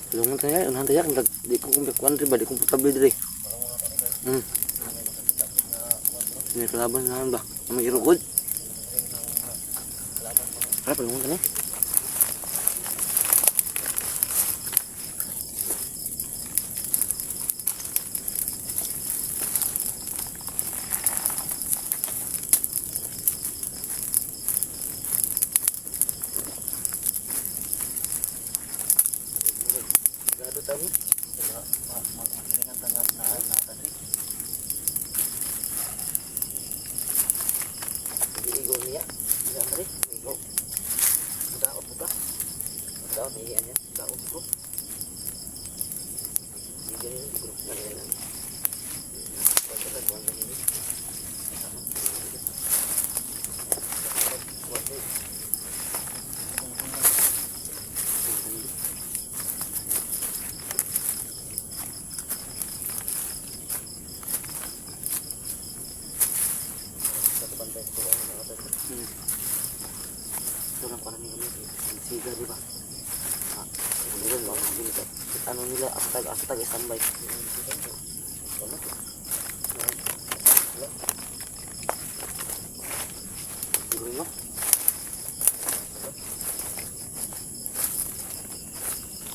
Tulungan tayo, unahan tayo. Di ko kumpikuan rin ba? Di komportable rin. Ini kelaban nahan ba? Ang irugod. Harap, tulungan tayo. Gado tayo. Dengan tengah tadi. Jadi igo niya. Tidak tadi. Igo. Buka. Buka ni ya. Buka. Ini grup kalian. Kuantan ini. Orang pada ni siga di ba? Kemudian bawa mobil itu. Anu nila astaga standby. Gurino.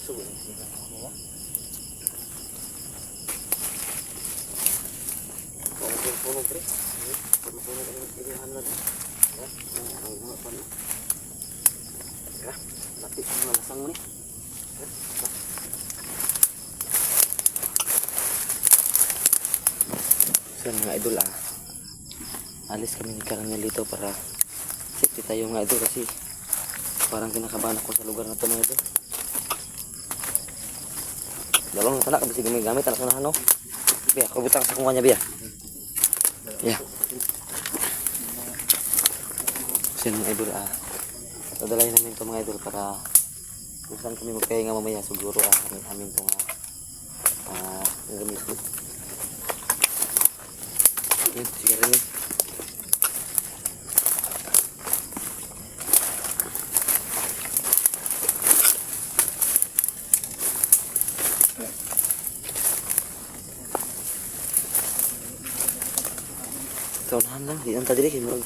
Sudah. Puno pre. Puno ini hangat. Ya, mau apa nih? Ya, tapi malasang mo ni. So mga idol alis kami ni Karangel dito para safety tayo mga idol kasi parang kinakabahan ako sa lugar na ito mga idol. Dalawang tanak kasi gamit anak na ano. Biya, kubutang sa kunganya biya. Ya. So mga idol dadalayin namin ito mga idol para kung saan kami magpahinga mamaya siguro amin itong gamit ko. Yan, sige rin yun. Kaunahan lang, di ang tadiri kayo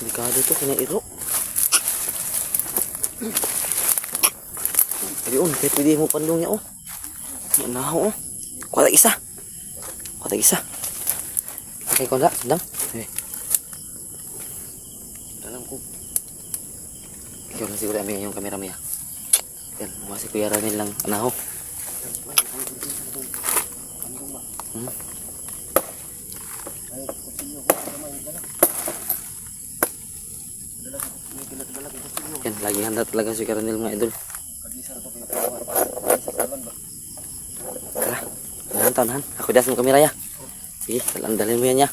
delikado to, kinairo. Ayun, kahit pwede mo pandong niya Naho Kuha isa. Okay, kung sandang. Alam ko. Ikaw lang siguro amin yung kamera mo ya. Yan, masih Kuya Ranil lang. Naho. Yan, lagi handa talaga si Karanil mga idol. Tara, tahan. Aku dasan kamera ya. Sige, dalhin mo yan ya.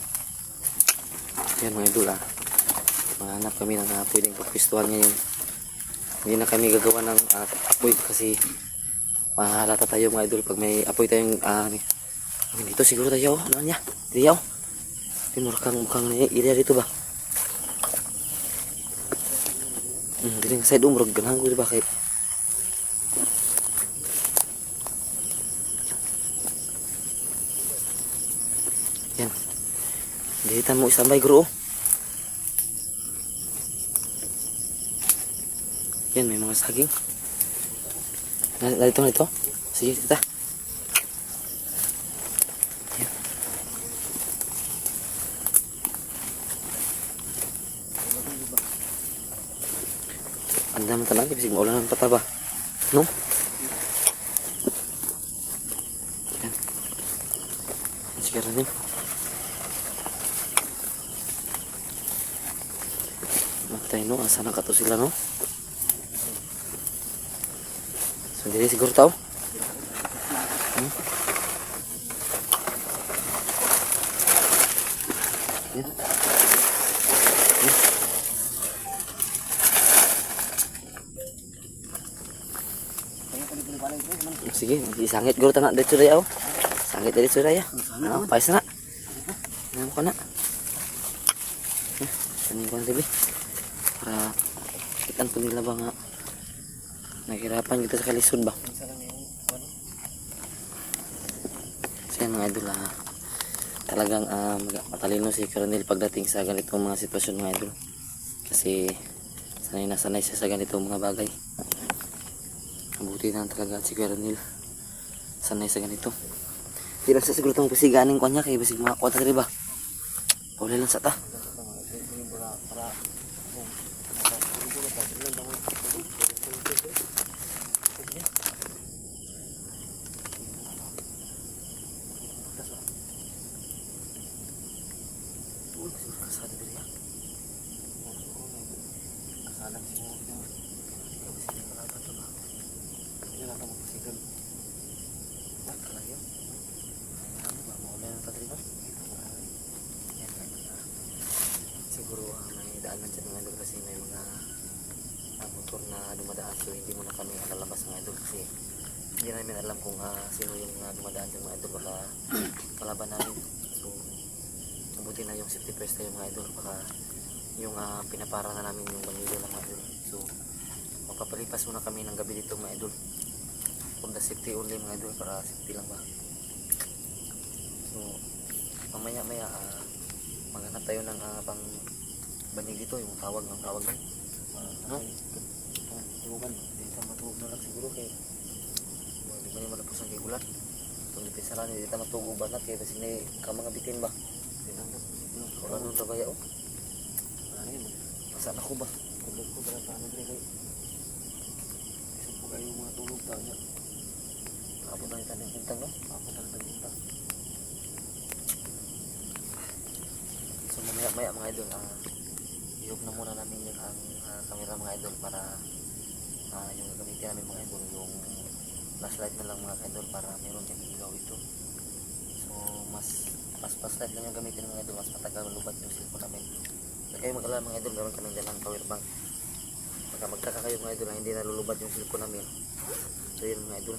Yan mga idol Mahanap kami ng pwedeng pagpistuhan ngayon. Hindi na kami gagawa ng apoy kasi mahalata tayo mga idol pag may apoy tayong dito siguro tayo. Ano niya? Dito. Mukhang area dito ba? Dito side umrog ganahan ko diba kay yan. Dito mo isambay guro. Yan, may mga saging. Dito. Sige, kita. Yan. Anda mo talaga kasi maulan ng pataba. No? Yan. Sige rin. Matay no, asa na kato sila no? Sendiri siguro tao. Sige, isangit guru tanak dito raya. Sangit dari suraya. Pais na. Ano ko na? Sani ko na para kitan to nila ba nga Nahirapan kita sa kalisod ba? Minsan lang yung ano. So yan mga idol talagang matalino si Coronel pagdating sa ganitong mga sitwasyon mga idol. Kasi sanay na sanay siya sa ganitong mga bagay. Mabuti na talaga si Coronel. Sanay sa ganito. Di lang sa siguro itong pasiganing ko niya kaya basig mga kuwata rin ba? Pauli lang sa ta. Kasada diri ya. Kasalan siguro ito. Ikaw basig na mga bato ba? Hindi na ka magpasigan. Kalayo. Ano ba? Mauli lang ta rin ba? Yan siguro may daanan dyan mga idol kasi may mga motor na dumadaan so hindi mo na kami lalabas mga idol kasi hindi namin alam kung sino yung dumadaan dyan mga idol baka kalaban namin so mabuti na yung safety first tayo mga idol baka yung pinapara na namin yung banilo na mga idol so magpapalipas muna kami ng gabi dito mga idol for the safety only mga idol para safety lang ba so mamaya maghanap tayo ng pang banig dito yung tawag ng tawag lang no? Tugan. Hindi ka matulog na lang siguro kay Hindi ba yung malapos ang kigulan itong dipisaran hindi ka matulog ba na kaya kasi ka mga bitin ba tinanggap. wala nung tabaya o Ano yun? pasan ako ba Tulog ko para paano rin kay isa po kayo mga tulog daw niya. abot na yung tanong bintang no Ako talaga dito. so mamaya mga idol i-off na muna namin yun ang camera mga idol para yung gagamitin namin mga idol yung flashlight na lang mga idol para meron din ilaw ito so mas flashlight lang yung gamitin mga idol mas matagal lubat yung cellphone namin na kayo mag-alala mga idol meron kaming dalang power bank baka magtaka kayo mga idol na hindi nalulubat yung cellphone namin so yun mga idol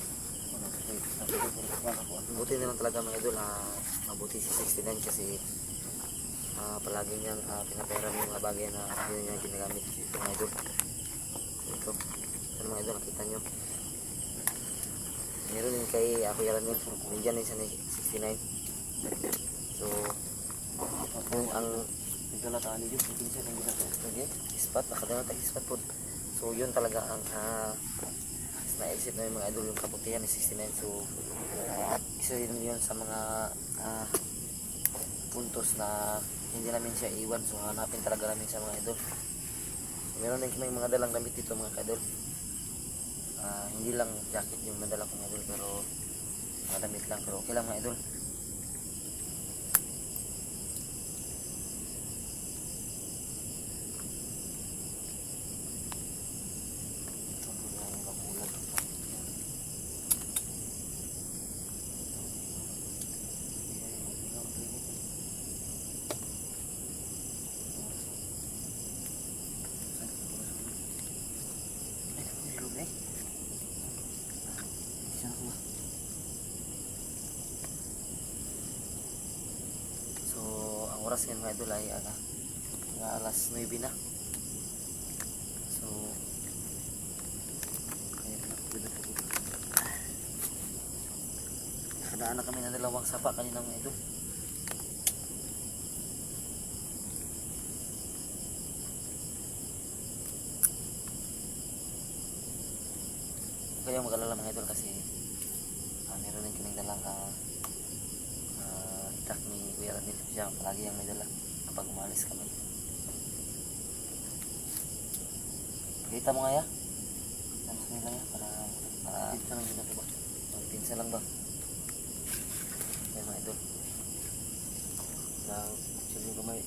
mabuti na lang talaga mga idol mabuti si 69 kasi palagi niyang pinaperam yung mga bagay na hindi niya ginagamit ito mga idol ito mga idol nakita nyo meron din kay ako yaran yun nandiyan na isa na 69 so ang nagdalataan niyo yung pinsan ng ginagawa. okay, ispat nakadala tayo ispat po so yun talaga ang na-exit na yung mga idol yung kabutihan ni 69 so isa yun sa mga puntos na hindi namin siya iwan so hanapin talaga namin sa mga idol meron din may mga dalang damit dito mga idol hindi lang jacket yung madala ko mga idol pero mga damit lang pero okay lang mga idol oras ngayon mga idol ay alas 9 na so ayun na nakadaan na kami ng dalawang sapa kanina mga idol kaya mag-alala mga idol kasi meron din kaming dalang itak ni Kuya Ranil siya palagi yung may dala kapag umalis kami kita mo nga ya tapos nila ya para pinsa lang dito ba pinsa lang ba yan mga idol Na siyempre kamay.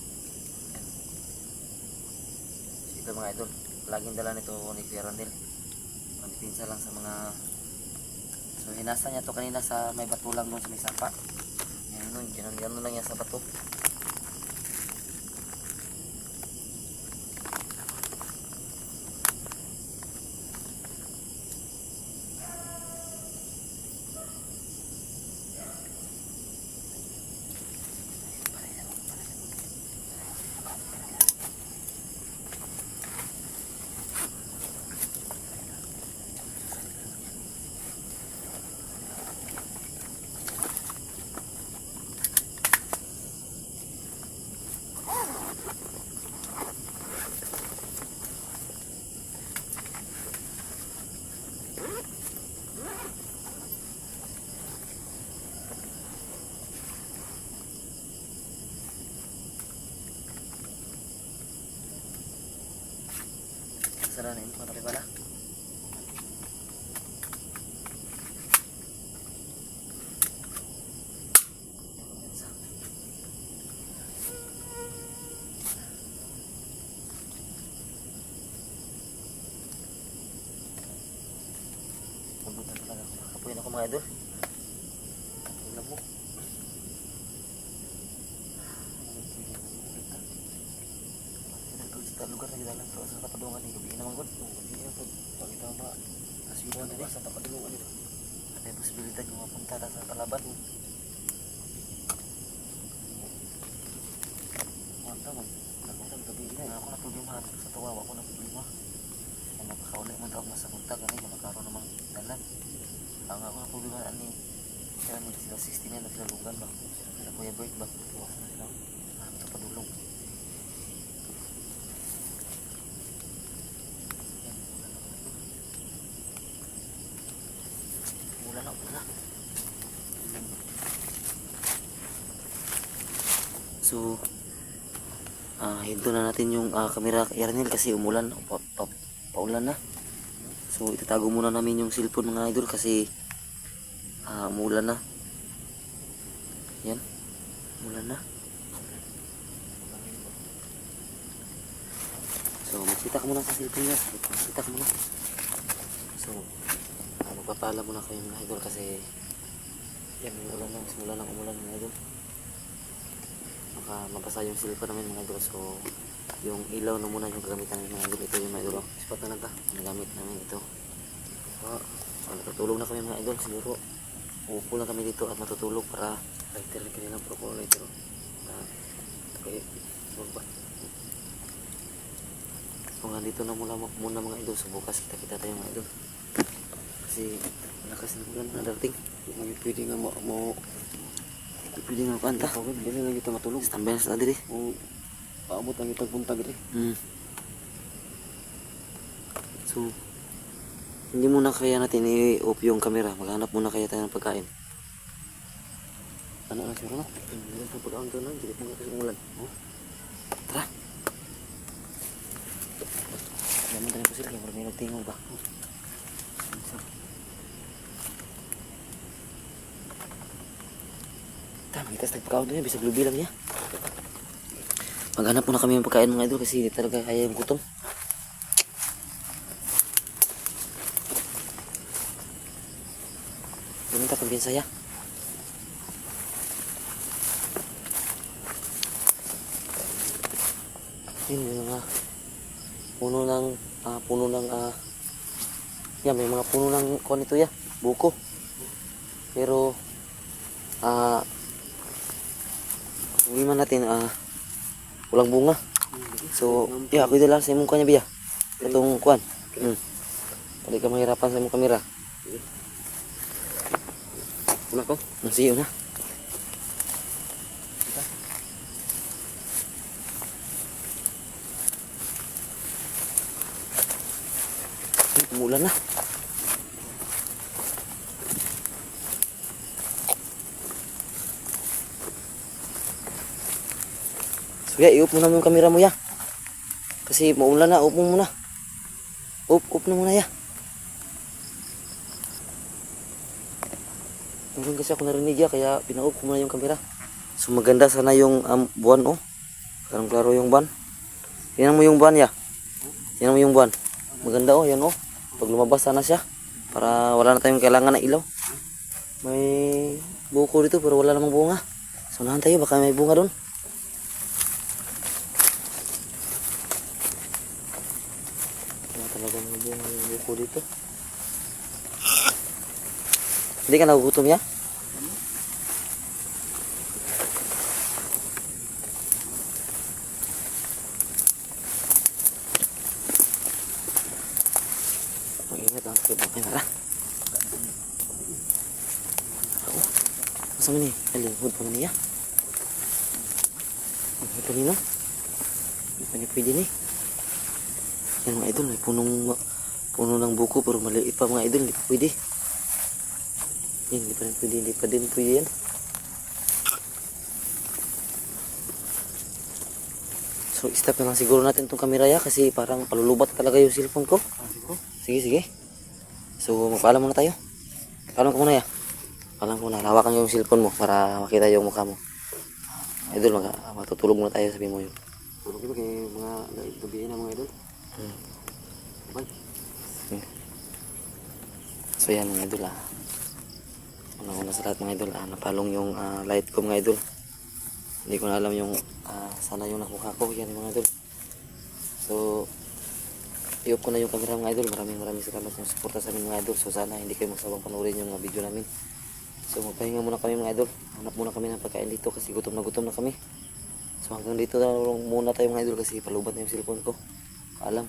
ito mga idol laging dala nito ni Kuya Ranil pinsa lang sa mga so hinasa niya to kanina sa may batulang doon sa may sapa Ganun lang yan sa bato. sasaranin mga kapibala. Nabutan talaga ako. Nakapuin ako mga idol. Tingnan mo. Sa lugar na gidalan to sa tapadungan ni gabi naman gud. Hindi yan po. Pakita ba? Kasiwan na sa tapadungan ito. May posibilidad yung mapunta na sa palaban. Manta man. Nakutan gabi na. Ako na problema sa tuwa, ako na problema. Kaya mapakauli mo daw mas sa punta gani kung magkaroon namang dalan. Ang ako na problema ani kaya may sila 69 na sila lugan ba. Sila Kuya Bert ba. Tuwas na sila. Sa padulong. Ulan na. So, hinto na natin yung camera Yarnel kasi umulan. Paulan na. So, itatago muna namin yung cellphone mga idol kasi umulan na. Yan. Umulan na. So, magsita ka muna sa cellphone niya. Magsita ka muna. So, magpapaalam muna kayo mga idol kasi yan, umulan na. Simula ng umulan mga idol. Baka mabasa yung cellphone namin mga idol. So, yung ilaw na muna yung gagamitan namin mga idol. Ito yung mga idol. Spot na lang ta. Ang gamit namin ito. Natutulog na kami mga idol. Siguro, uupo lang kami dito at matutulog para lighter kanina pro ko lighter. Okay, ba? So, nandito na muna mga idol. So, bukas kita tayo mga idol. Kasi, malakas na ulan na darating. Hindi pwede nga Pwede nga kanta. Hindi na lang kita matulog. Standby na sa diri. Kung paabot ang itang punta gini. So, hindi muna kaya natin i-off yung camera. Maghanap muna kaya tayo ng pagkain. Ano na siya no? Hindi sa pagkain doon lang. Hindi mo kasi umulan. Tara. Naman tayo po sila. Kaya may nagtingol ba? Tama, itas nagpakaon doon niya. Bisag lubi lang niya. Maghanap muna kami ng pagkain mga idol kasi hindi talaga kaya yung gutom. Pumunta kang binsaya. Yun yung mga puno ng yan, may mga puno ng kuwan ito ya, buko. Pero hindi man natin walang bunga. So, ako dala sa imong kanya biya. Itong kuwan. Hindi ka mahirapan sa imong kamera. Una ko? Nasiyo na. Umulan na. So, i-off mo na yung camera mo ya. Kasi maulan na, off mo muna. Off na muna ya. Meron kasi ako narinig ya, kaya pina-off ko muna yung camera. So maganda sana yung buwan oh. Parang klaro yung buwan. Tingnan mo yung buwan ya. Tingnan mo yung buwan. Maganda oh, yan oh. Pag lumabas sana siya, para wala na tayong kailangan ng ilaw. May buko dito pero wala namang bunga. So nahan tayo, baka may bunga doon. Wala talaga mga bunga yung buko dito. Hindi ka nagugutom ya? Mag-ingat ang sakit ng kamera. Masa man ni? Alinghod pa man niya. Ang kanina. Hindi pa niya pwede ni. Yan mga idol, may puno ng buko pero maliit pa mga idol, hindi pa pwede. Yan, hindi pa din pwede yan. So So, stop na lang siguro natin tong kamera ya kasi parang palulubat talaga yung cellphone ko. Siguro. Sige, sige. So, magpaalam muna tayo. Paalam ka muna ya. Paalam ko na. Hawakan yung cellphone mo para makita yung mukha mo. Idol, matutulog muna tayo, sabi mo yun. Tulog ba kay mga gabihin na mga idol? Bye. So yan mga idol una sa lahat mga idol napalong yung light ko mga idol. Hindi ko na alam yung sana yung nakuha ko. Yan mga idol. So i-off ko na yung camera mga idol. Maraming salamat yung suporta sa amin mga idol. So sana hindi kayo magsawang panoorin yung mga video namin. So magpahinga muna kami mga idol. Hanap muna kami ng pagkain dito kasi gutom na kami. So hanggang dito na lang muna tayo mga idol kasi palubat na yung cellphone ko. Paalam.